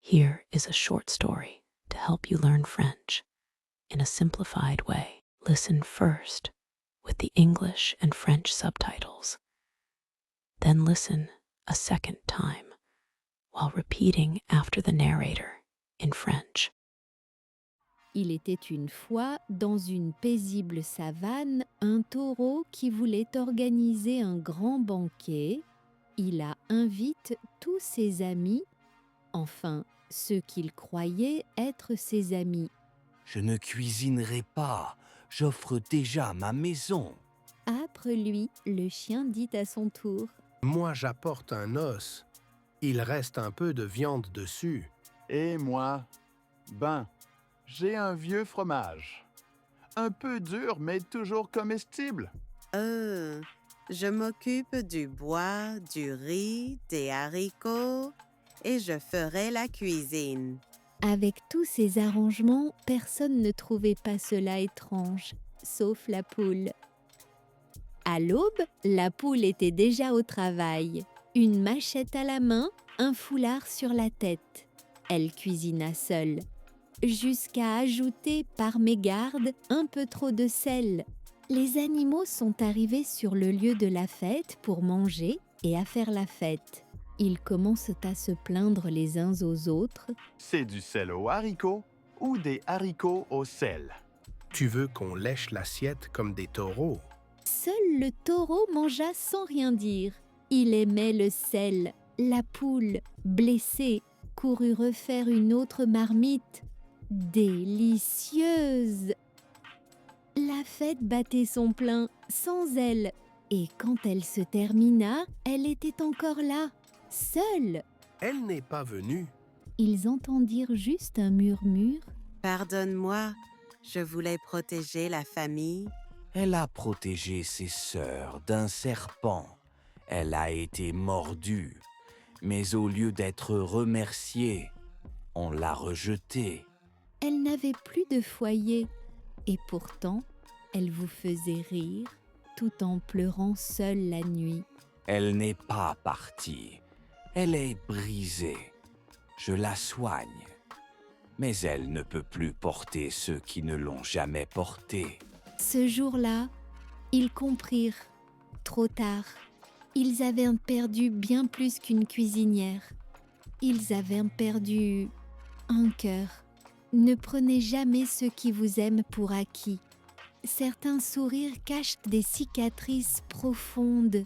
Here is a short story to help you learn French in a simplified way. Listen first with the English and French subtitles. Then listen a second time while repeating after the narrator in French. Il était une fois, dans une paisible savane, un taureau qui voulait organiser un grand banquet. Il invite tous ses amis, enfin ceux qu'il croyait être ses amis. Je ne cuisinerai pas, j'offre déjà ma maison. Âpre lui, le chien dit à son tour. Moi j'apporte un os. Il reste un peu de viande dessus. Et moi, j'ai un vieux fromage. Un peu dur, mais toujours comestible. Je m'occupe du bois, du riz, des haricots et je ferai la cuisine. Avec tous ces arrangements, personne ne trouvait pas cela étrange, sauf la poule. À l'aube, la poule était déjà au travail. Une machette à la main, un foulard sur la tête. Elle cuisina seule, jusqu'à ajouter par mégarde un peu trop de sel. Les animaux sont arrivés sur le lieu de la fête pour manger et à faire la fête. Ils commencent à se plaindre les uns aux autres. C'est du sel aux haricots ou des haricots au sel. Tu veux qu'on lèche l'assiette comme des taureaux? Seul le taureau mangea sans rien dire. Il aimait le sel. La poule, blessée, courut refaire une autre marmite. Délicieuse! La fête battait son plein, sans elle. Et quand elle se termina, elle était encore là, seule. Elle n'est pas venue. Ils entendirent juste un murmure. Pardonne-moi, je voulais protéger la famille. Elle a protégé ses sœurs d'un serpent. Elle a été mordue. Mais au lieu d'être remerciée, on l'a rejetée. Elle n'avait plus de foyer. Et pourtant, elle vous faisait rire, tout en pleurant seule la nuit. Elle n'est pas partie. Elle est brisée. Je la soigne. Mais elle ne peut plus porter ceux qui ne l'ont jamais portée. Ce jour-là, ils comprirent, trop tard. Ils avaient perdu bien plus qu'une cuisinière. Ils avaient perdu un cœur. Ne prenez jamais ceux qui vous aiment pour acquis. Certains sourires cachent des cicatrices profondes.